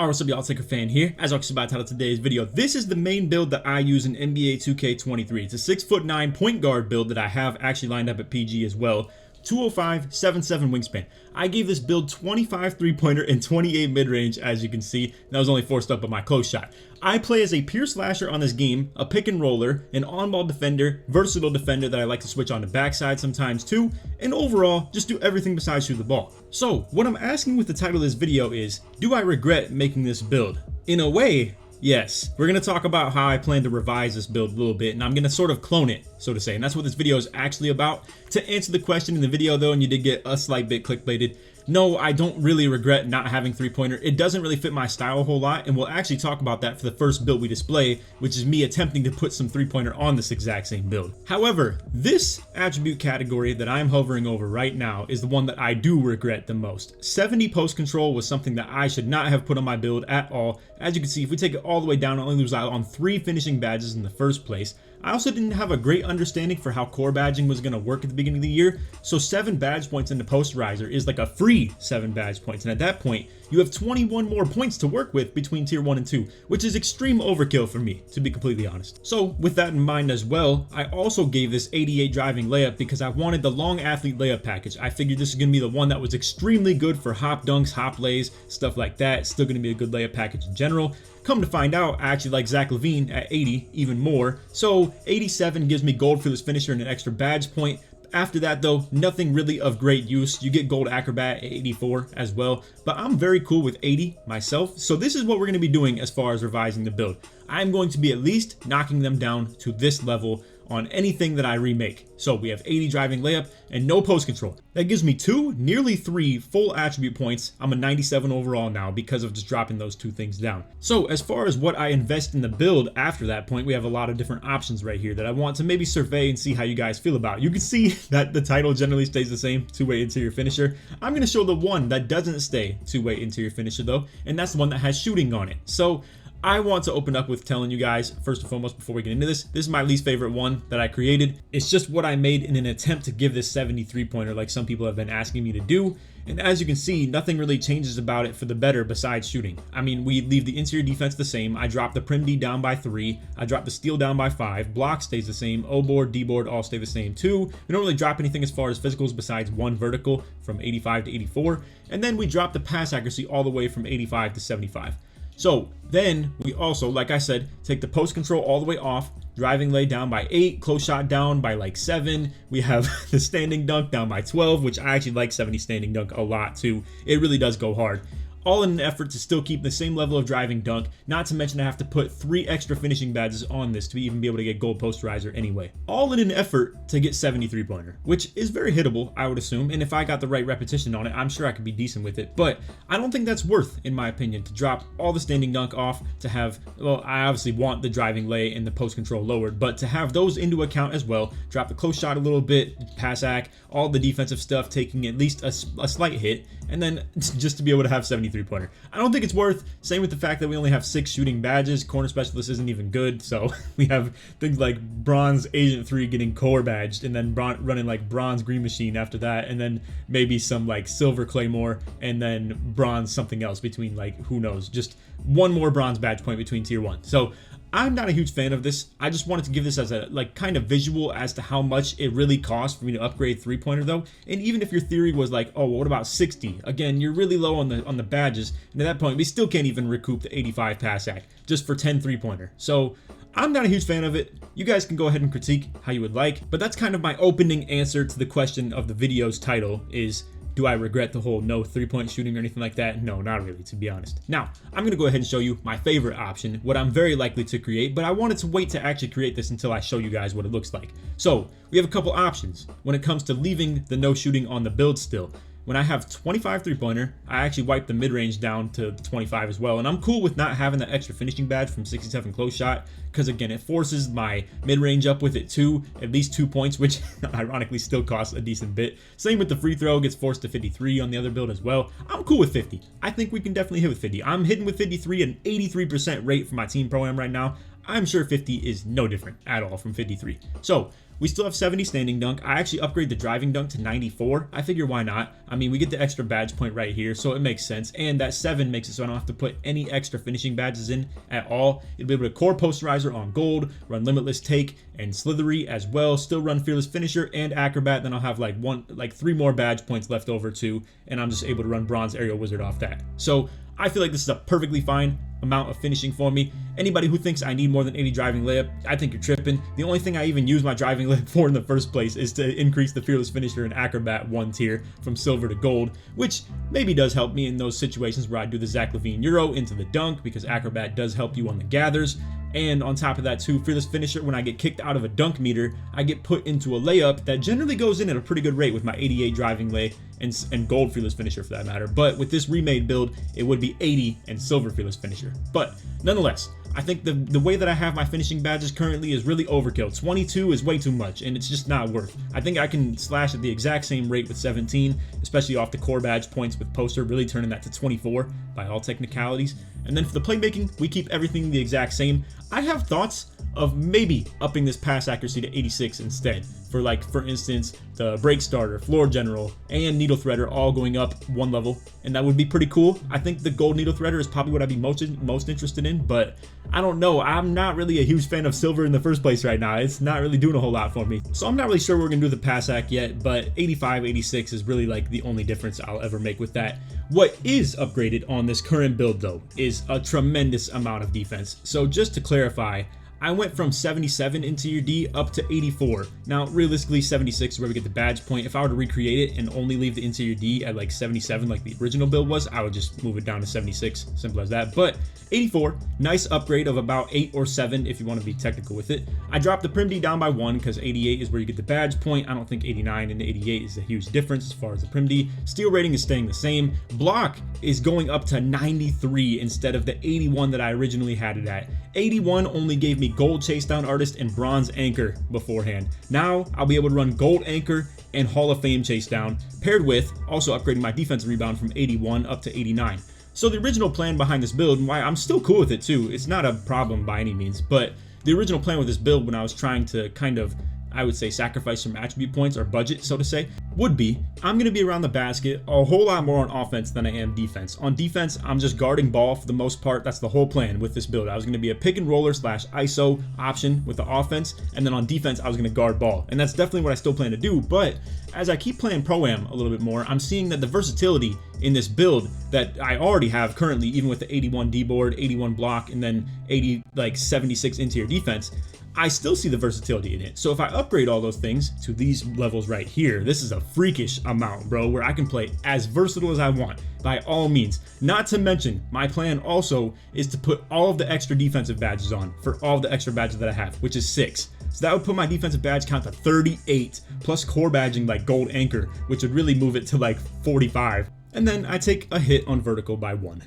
Alright, what's up y'all, LakerFan here. As I was about to title today's video, this is the main build that I use in NBA 2K23. It's a 6'9" point guard build that I have actually lined up at PG as well. 205, 7'7" wingspan. I gave this build 25 3-pointer and 28 mid-range, as you can see. That was only forced up by my close shot. I play as a pure slasher on this game, a pick and roller, an on-ball defender, versatile defender that I like to switch on the backside sometimes too, and overall, just do everything besides shoot the ball. So, what I'm asking with the title of this video is, do I regret making this build? In a way, yes. We're going to talk about how I plan to revise this build a little bit, and I'm going to sort of clone it, so to say, and that's what this video is actually about. To answer the question in the video though, and you did get a slight bit clickbaited, no, I don't really regret not having 3-pointer. It doesn't really fit my style a whole lot, and we'll actually talk about that for the first build we display, which is me attempting to put some 3-pointer on this exact same build. However, this attribute category that I'm hovering over right now is the one that I do regret the most. 70 post control was something that I should not have put on my build at all. As you can see, if we take it all the way down, I only lose out on 3 finishing badges in the first place. I also didn't have a great understanding for how core badging was going to work at the beginning of the year, so 7 badge points in the posterizer is like a free 7 badge points, and at that point you have 21 more points to work with between tier 1 and 2, which is extreme overkill for me, to be completely honest. So with that in mind as well, I also gave this 88 driving layup because I wanted the long athlete layup package. I figured this is going to be the one that was extremely good for hop dunks, hop lays, stuff like that. It's still going to be a good layup package in general. Come to find out, I actually like Zach LaVine at 80 even more, so 87 gives me gold for this finisher and an extra badge point. After that though, nothing really of great use. You get gold acrobat at 84 as well, but I'm very cool with 80 myself, so this is what we're going to be doing as far as revising the build. I'm going to be at least knocking them down to this level on anything that I remake. So we have 80 driving layup and no post control. That gives me 2, nearly 3 full attribute points. I'm a 97 overall now because of just dropping those 2 things down. So as far as what I invest in the build after that point, we have a lot of different options right here that I want to maybe survey and see how you guys feel about. You can see that the title generally stays the same, 2-way interior finisher. I'm going to show the one that doesn't stay 2-way interior finisher though, and that's the one that has shooting on it. So I want to open up with telling you guys, first and foremost, before we get into this is my least favorite one that I created. It's just what I made in an attempt to give this 73-pointer like some people have been asking me to do. And as you can see, nothing really changes about it for the better besides shooting. I mean, we leave the interior defense the same. I dropped the prim D down by 3. I dropped the steal down by 5. Block stays the same. O board, D board all stay the same too. We don't really drop anything as far as physicals besides 1 vertical from 85 to 84. And then we drop the pass accuracy all the way from 85 to 75. So then we also, like I said, take the post control all the way off, driving lay down by 8, close shot down by like 7. We have the standing dunk down by 12, which I actually like 70 standing dunk a lot too. It really does go hard. All in an effort to still keep the same level of driving dunk, not to mention I have to put 3 extra finishing badges on this to even be able to get gold posterizer anyway. All in an effort to get 73-pointer, which is very hittable, I would assume, and if I got the right repetition on it, I'm sure I could be decent with it, but I don't think that's worth, in my opinion, to drop all the standing dunk off, to have, well, I obviously want the driving lay and the post control lowered, but to have those into account as well, drop the close shot a little bit, pass ac, all the defensive stuff taking at least a slight hit, and then just to be able to have 73-pointer. I don't think it's worth. Same with the fact that we only have 6 shooting badges. Corner specialist isn't even good, so we have things like bronze agent 3 getting core badged, and then running like bronze green machine after that, and then maybe some like silver claymore, and then bronze something else between, like, who knows, just 1 more bronze badge point between tier 1. So I'm not a huge fan of this. I just wanted to give this as a like kind of visual as to how much it really costs for me to upgrade 3-pointer though. And even if your theory was like, oh, well, what about 60? Again, you're really low on the badges, and at that point we still can't even recoup the 85 pass ac just for 10 3-pointer. So I'm not a huge fan of it. You guys can go ahead and critique how you would like, but that's kind of my opening answer to the question of the video's title is, do I regret the whole no 3-point shooting or anything like that? No, not really, to be honest. Now, I'm going to go ahead and show you my favorite option, what I'm very likely to create, but I wanted to wait to actually create this until I show you guys what it looks like. So, we have a couple options when it comes to leaving the no shooting on the build still. When I have 25 3-pointer, I actually wipe the mid-range down to 25 as well, and I'm cool with not having that extra finishing badge from 67 close shot, because again, it forces my mid-range up with it too, at least 2 points, which ironically still costs a decent bit. Same with the free throw, gets forced to 53 on the other build as well. I'm cool with 50. I think we can definitely hit with 50. I'm hitting with 53 at an 83% rate for my team pro-am right now. I'm sure 50 is no different at all from 53. So We still have 70 standing dunk. I actually upgrade the driving dunk to 94. I figure why not? I mean, we get the extra badge point right here, so it makes sense. And that 7 makes it so I don't have to put any extra finishing badges in at all. You'll be able to core posterizer on gold, run limitless take and slithery as well, still run fearless finisher and acrobat. Then I'll have like 3 more badge points left over too, and I'm just able to run bronze aerial wizard off that. So I feel like this is a perfectly fine amount of finishing for me. Anybody who thinks I need more than 80 driving layup, I think you're tripping. The only thing I even use my driving layup for in the first place is to increase the fearless finisher and acrobat 1 tier from silver to gold, which maybe does help me in those situations where I do the Zach LaVine Euro into the dunk, because acrobat does help you on the gathers. And on top of that too, fearless finisher, when I get kicked out of a dunk meter, I get put into a layup that generally goes in at a pretty good rate with my 88 driving lay and gold fearless finisher for that matter. But with this remade build, it would be 80 and silver fearless finisher. But nonetheless, I think the way that I have my finishing badges currently is really overkill. 22 is way too much, and it's just not worth. I think I can slash at the exact same rate with 17, especially off the core badge points with poster, really turning that to 24 by all technicalities. And then for the playmaking, we keep everything the exact same. I have thoughts of maybe upping this pass accuracy to 86 instead. For instance, the break starter, floor general, and needle threader all going up 1 level, and that would be pretty cool. I think the gold needle threader is probably what I'd be most interested in, but I don't know. I'm not really a huge fan of silver in the first place right now. It's not really doing a whole lot for me. So I'm not really sure we're gonna do the pass ac yet, but 85, 86 is really like the only difference I'll ever make with that. What is upgraded on this current build though is a tremendous amount of defense. So just to clarify, I went from 77 interior D up to 84. Now, realistically, 76 is where we get the badge point. If I were to recreate it and only leave the interior D at like 77 like the original build was, I would just move it down to 76, simple as that. But 84, nice upgrade of about 8 or 7 if you want to be technical with it. I dropped the prim D down by 1 because 88 is where you get the badge point. I don't think 89 and 88 is a huge difference as far as the prim D. Steel rating is staying the same. Block is going up to 93 instead of the 81 that I originally had it at. 81 only gave me gold chase down artist and bronze anchor beforehand. Now I'll be able to run gold anchor and Hall of Fame chase down, paired with also upgrading my defensive rebound from 81 up to 89. So the original plan behind this build, and why I'm still cool with it too, it's not a problem by any means, but the original plan with this build when I was trying to kind of, I would say, sacrifice some attribute points or budget, so to say, would be I'm going to be around the basket a whole lot more on offense than I am defense. On defense, I'm just guarding ball for the most part. That's the whole plan with this build. I was going to be a pick and roller / ISO option with the offense, and then on defense, I was going to guard ball. And that's definitely what I still plan to do, but as I keep playing Pro-Am a little bit more, I'm seeing that the versatility in this build that I already have currently, even with the 81 D board, 81 block, and then 76 interior defense, I still see the versatility in it. So if I upgrade all those things to these levels right here, this is a freakish amount, bro, where I can play as versatile as I want by all means. Not to mention, my plan also is to put all of the extra defensive badges on for all of the extra badges that I have, which is 6. So that would put my defensive badge count to 38, plus core badging like gold anchor, which would really move it to like 45. And then I take a hit on vertical by 1.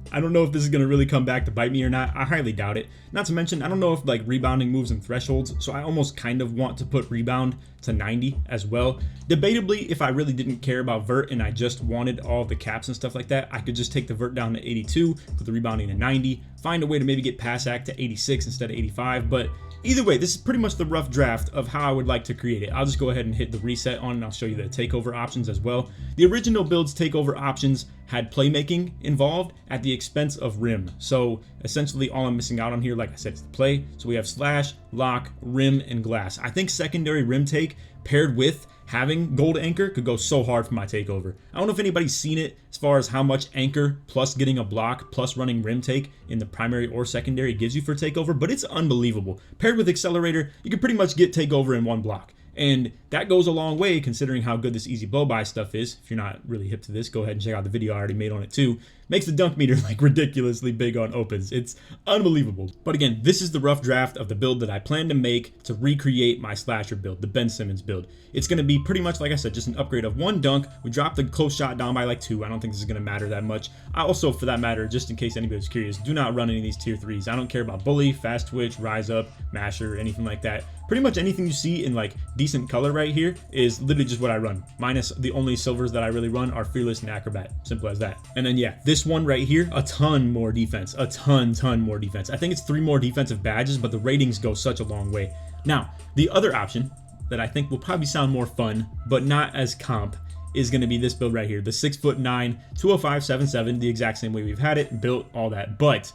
I don't know if this is going to really come back to bite me or not. I highly doubt it. Not to mention, I don't know if like rebounding moves in thresholds, so I almost kind of want to put rebound to 90 as well. Debatably, if I really didn't care about vert and I just wanted all the caps and stuff like that, I could just take the vert down to 82, put the rebounding to 90, find a way to maybe get pass act to 86 instead of 85, but either way, this is pretty much the rough draft of how I would like to create it. I'll just go ahead and hit the reset on and I'll show you the takeover options as well. The original build's takeover options had playmaking involved at the expense of rim. So essentially all I'm missing out on here, like I said, is the play. So we have slash, lock, rim, and glass. I think secondary rim take paired with having gold anchor could go so hard for my takeover. I don't know if anybody's seen it as far as how much anchor plus getting a block plus running rim take in the primary or secondary gives you for takeover, but it's unbelievable. Paired with accelerator, you can pretty much get takeover in 1 block. And that goes a long way considering how good this easy blow by stuff is. If you're not really hip to this, go ahead and check out the video I already made on it too. Makes the dunk meter like ridiculously big on opens. It's unbelievable. But again, this is the rough draft of the build that I plan to make to recreate my slasher build, the Ben Simmons build. It's going to be pretty much, like I said, just an upgrade of 1 dunk. We dropped the close shot down by like 2. I don't think this is going to matter that much. I also, for that matter, just in case anybody's curious, do not run any of these tier 3s. I don't care about bully, fast twitch, rise up, masher, anything like that. Pretty much anything you see in like decent color right here is literally just what I run. Minus the only silvers that I really run are fearless and acrobat. Simple as that. And then yeah, this one right here, a ton more defense, a ton more defense. I think it's 3 more defensive badges, but the ratings go such a long way. Now, the other option that I think will probably sound more fun, but not as comp, is going to be this build right here. The 6'9", 205/77, the exact same way we've had it, built, all that. But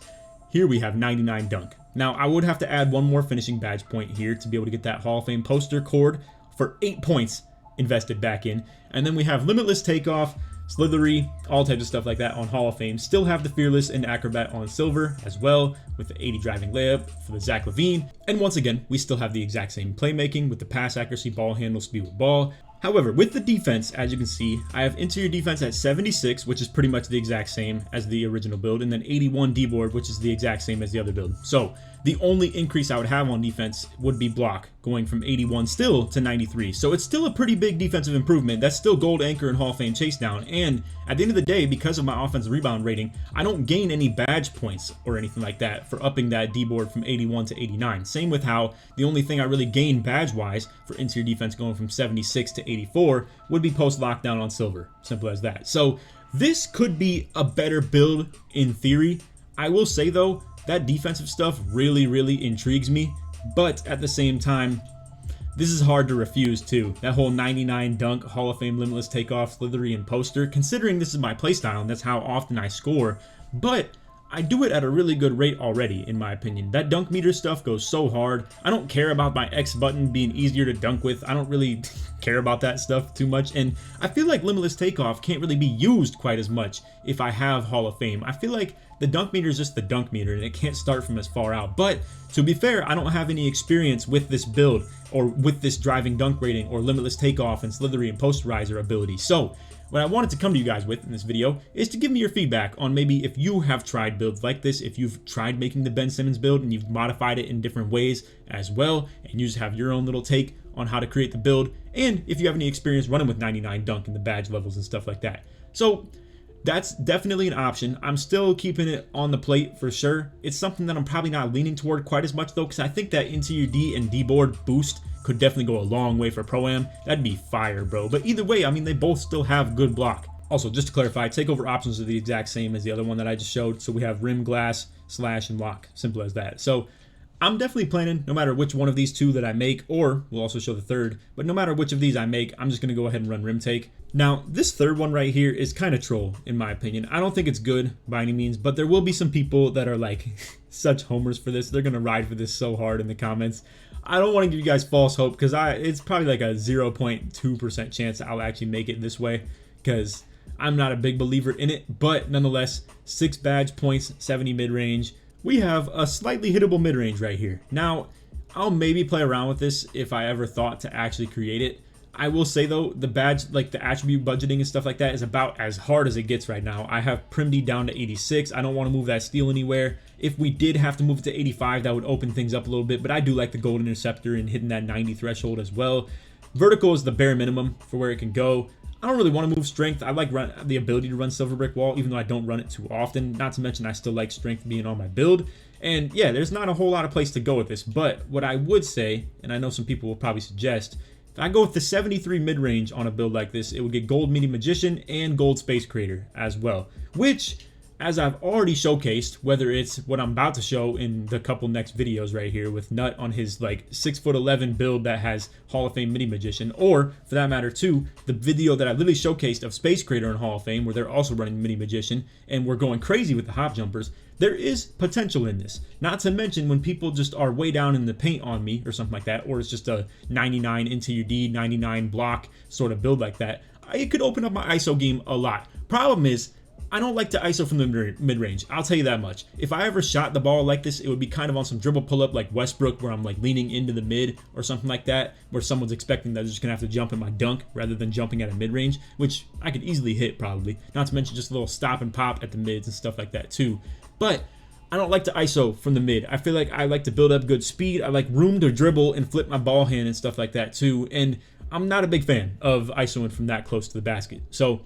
here we have 99 dunk. Now, I would have to add one more finishing badge point here to be able to get that Hall of Fame poster cord for 8 points invested back in. And then we have limitless takeoff, slithery, all types of stuff like that on Hall of Fame. Still have the fearless and acrobat on silver as well, with the 80 driving layup for the Zach LaVine. And once again, we still have the exact same playmaking with the pass accuracy, ball handle, speed with ball. However, with the defense, as you can see, I have interior defense at 76, which is pretty much the exact same as the original build, and then 81 D-board, which is the exact same as the other build. So the only increase I would have on defense would be block, going from 81 still to 93. So it's still a pretty big defensive improvement. That's still gold anchor and Hall of Fame chase down. And at the end of the day, because of my offensive rebound rating, I don't gain any badge points or anything like that for upping that D-board from 81 to 89. Same with how the only thing I really gain badge-wise for interior defense going from 76 to 84 would be post-lockdown on silver. Simple as that. So this could be a better build in theory. I will say though, that defensive stuff really, really intrigues me, but at the same time, this is hard to refuse too. That whole 99 dunk, Hall of Fame limitless takeoff, slithery, and poster, considering this is my playstyle and that's how often I score, but I do it at a really good rate already, in my opinion. That dunk meter stuff goes so hard. I don't care about my X button being easier to dunk with. I don't really care about that stuff too much, and I feel like limitless takeoff can't really be used quite as much if I have Hall of Fame. I feel like the dunk meter is just the dunk meter and it can't start from as far out. But to be fair, I don't have any experience with this build or with this driving dunk rating or limitless takeoff and slithery and posterizer ability. So what I wanted to come to you guys with in this video is to give me your feedback on maybe if you have tried builds like this, if you've tried making the Ben Simmons build and you've modified it in different ways as well, and you just have your own little take on how to create the build, and if you have any experience running with 99 dunk and the badge levels and stuff like that. So that's definitely an option. I'm still keeping it on the plate for sure. It's something that I'm probably not leaning toward quite as much though, because I think that interior D and D board boost could definitely go a long way for Pro-Am. That'd be fire, bro. But either way, I mean, they both still have good block. Also, just to clarify, takeover options are the exact same as the other one that I just showed. So we have rim, glass, slash, and lock. Simple as that. So I'm definitely planning, no matter which one of these two that I make, or we'll also show the third, but no matter which of these I make, I'm just going to go ahead and run rim take. Now, this third one right here is kind of troll, in my opinion. I don't think it's good by any means, but there will be some people that are like such homers for this. They're going to ride for this so hard in the comments. I don't want to give you guys false hope because it's probably like a 0.2% chance that I'll actually make it this way because I'm not a big believer in it. But nonetheless, 6 badge points, 70 mid-range. We have a slightly hittable mid-range right here. Now, I'll maybe play around with this if I ever thought to actually create it. I will say though, the badge, like the attribute budgeting and stuff like that is about as hard as it gets right now. I have Primd down to 86. I don't want to move that steal anywhere. If we did have to move it to 85, that would open things up a little bit, but I do like the gold interceptor and hitting that 90 threshold as well. Vertical is the bare minimum for where it can go. I don't really want to move strength. I like the ability to run silver brick wall, even though I don't run it too often. Not to mention I still like strength being on my build. And yeah, there's not a whole lot of place to go with this, but what I would say, and I know some people will probably suggest, if I go with the 73 mid-range on a build like this, it would get gold mini magician and gold space creator as well, which, as I've already showcased, whether it's what I'm about to show in the couple next videos right here with Nut on his like 6'11" build that has Hall of Fame mini magician, or for that matter too, the video that I literally showcased of space creator and Hall of Fame where they're also running mini magician and we're going crazy with the hop jumpers. There is potential in this. Not to mention when people just are way down in the paint on me or something like that, or it's just a 99 into your D, 99 block sort of build like that, it could open up my ISO game a lot. Problem is, I don't like to ISO from the mid-range. I'll tell you that much. If I ever shot the ball like this, it would be kind of on some dribble pull-up like Westbrook where I'm like leaning into the mid or something like that, where someone's expecting that they're just going to have to jump in my dunk rather than jumping at a mid-range, which I could easily hit probably. Not to mention just a little stop and pop at the mids and stuff like that too. But I don't like to ISO from the mid. I feel like I like to build up good speed. I like room to dribble and flip my ball hand and stuff like that too. And I'm not a big fan of ISOing from that close to the basket. So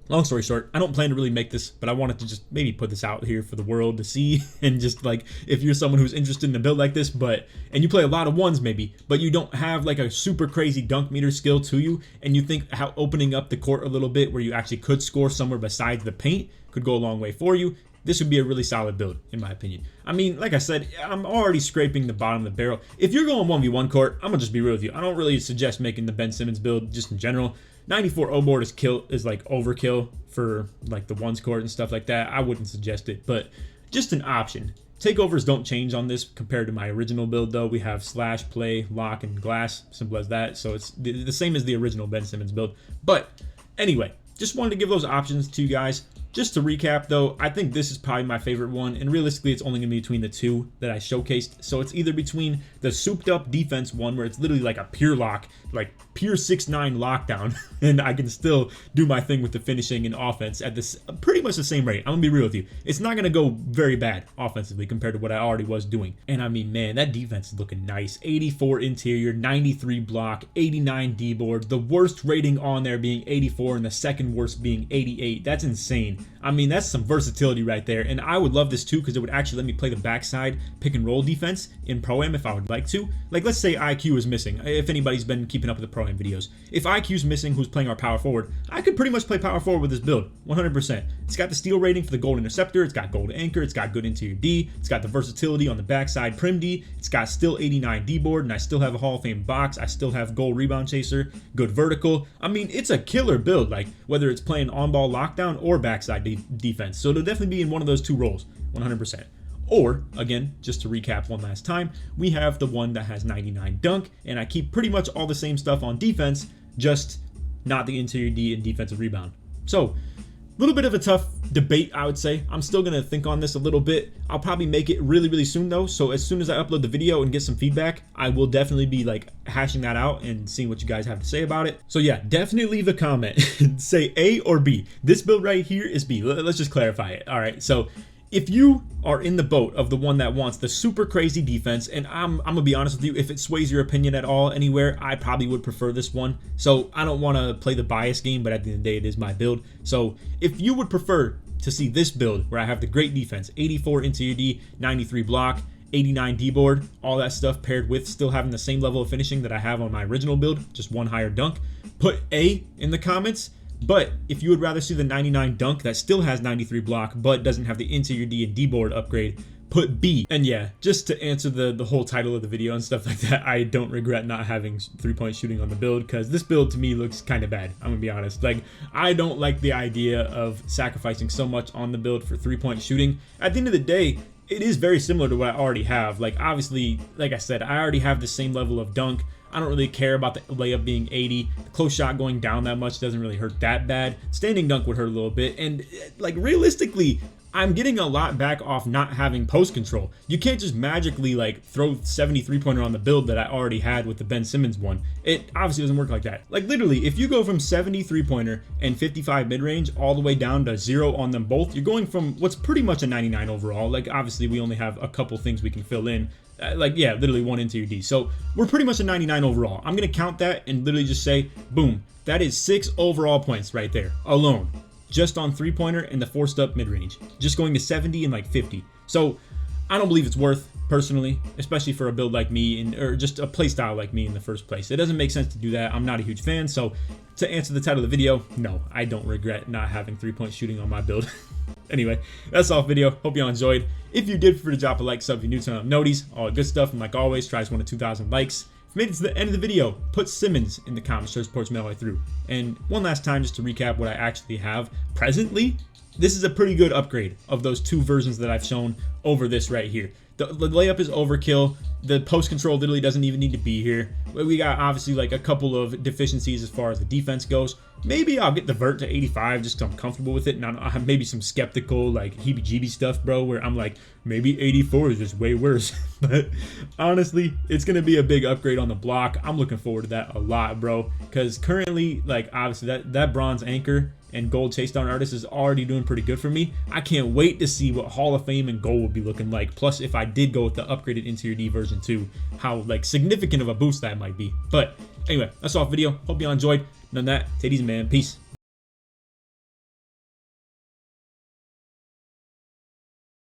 long story short, I don't plan to really make this, but I wanted to just maybe put this out here for the world to see. And just like, if you're someone who's interested in a build like this, and you play a lot of ones maybe, but you don't have like a super crazy dunk meter skill to you, and you think how opening up the court a little bit where you actually could score somewhere besides the paint could go a long way for you, this would be a really solid build, in my opinion. I mean, like I said, I'm already scraping the bottom of the barrel. If you're going 1v1 court, I'm gonna just be real with you. I don't really suggest making the Ben Simmons build just in general. 94 O board is like overkill for like the ones court and stuff like that. I wouldn't suggest it, but just an option. Takeovers don't change on this compared to my original build, though. We have slash, play, lock, and glass. Simple as that. So it's the same as the original Ben Simmons build. But anyway, just wanted to give those options to you guys. Just to recap, though, I think this is probably my favorite one, and realistically, it's only going to be between the two that I showcased. So it's either between the souped-up defense one, where it's literally like a pure lock, like pure 6'9" lockdown, and I can still do my thing with the finishing and offense at this pretty much the same rate. I'm going to be real with you. It's not going to go very bad offensively compared to what I already was doing. And I mean, man, that defense is looking nice. 84 interior, 93 block, 89 D board, the worst rating on there being 84, and the second worst being 88. That's insane. I mean, that's some versatility right there, and I would love this too because it would actually let me play the backside pick and roll defense in Pro-Am if I would like to. Like, let's say IQ is missing, if anybody's been keeping up with the Pro-Am videos. If IQ's missing, who's playing our power forward, I could pretty much play power forward with this build, 100%. It's got the steal rating for the gold interceptor, it's got gold anchor, it's got good interior D, it's got the versatility on the backside prim D, it's got still 89 D board, and I still have a Hall of Fame box, I still have gold rebound chaser, good vertical. I mean, it's a killer build, like whether it's playing on-ball lockdown or backside defense. So it'll definitely be in one of those two roles, 100%. Or, again, just to recap one last time, we have the one that has 99 dunk, and I keep pretty much all the same stuff on defense, just not the interior D and defensive rebound. So, a little bit of a tough debate, I would say. I'm still going to think on this a little bit. I'll probably make it really, really soon, though. So as soon as I upload the video and get some feedback, I will definitely be like hashing that out and seeing what you guys have to say about it. So yeah, definitely leave a comment. Say A or B. This build right here is B. Let's just clarify it. All right, so if you are in the boat of the one that wants the super crazy defense, and I'm gonna be honest with you, if it sways your opinion at all anywhere, I probably would prefer this one. So I don't want to play the bias game, but at the end of the day, it is my build. So if you would prefer to see this build where I have the great defense, 84 interior D, 93 block, 89 D board, all that stuff paired with still having the same level of finishing that I have on my original build, just one higher dunk, put A in the comments. But if you would rather see the 99 dunk that still has 93 block but doesn't have the interior D and D board upgrade, put B. And yeah, just to answer the whole title of the video and stuff like that, I don't regret not having 3-point shooting on the build because this build to me looks kind of bad. I'm gonna be honest. Like, I don't like the idea of sacrificing so much on the build for 3-point shooting. At the end of the day, it is very similar to what I already have. Like, obviously, like I said, I already have the same level of dunk. I don't really care about the layup being 80. The close shot going down that much doesn't really hurt that bad. Standing dunk would hurt a little bit. And like, realistically, I'm getting a lot back off not having post control. You can't just magically like throw 73-pointer on the build that I already had with the Ben Simmons one. It obviously doesn't work like that. Like, literally, if you go from 73-pointer and 55 mid-range all the way down to 0 on them both, you're going from what's pretty much a 99 overall. Like, obviously, we only have a couple things we can fill in. Like, yeah, literally one interior D. So we're pretty much a 99 overall. I'm going to count that and literally just say, boom, that is 6 overall points right there alone. Just on 3-pointer and the forced up mid-range. Just going to 70 and like 50. So I don't believe it's worth, personally, especially for a build like me or just a play style like me in the first place. It doesn't make sense to do that. I'm not a huge fan. So to answer the title of the video, no, I don't regret not having 3-point shooting on my build. Anyway, that's all for the video. Hope y'all enjoyed. If you did, feel free to drop a like, sub if you're new, turn on noties, all the good stuff. And like always, try to 1 to 2,000 likes. If you made it to the end of the video, put Simmons in the comments. Search supports me all the way through. And one last time, just to recap what I actually have presently, this is a pretty good upgrade of those 2 versions that I've shown over this right here. The layup is overkill. The post control literally doesn't even need to be here. We got obviously like a couple of deficiencies as far as the defense goes. Maybe I'll get the vert to 85 just because I'm comfortable with it. And I have maybe some skeptical like heebie-jeebie stuff, bro, where I'm like, maybe 84 is just way worse. But honestly, it's going to be a big upgrade on the block. I'm looking forward to that a lot, bro. Because currently, like, obviously that bronze anchor and gold chase down artist is already doing pretty good for me. I can't wait to see what Hall of Fame and gold would be looking like. Plus, if I did go with the upgraded interior D version 2, how like significant of a boost that might be. But anyway, that's all for the video. Hope y'all enjoyed. None of that. Take it easy, man. Peace.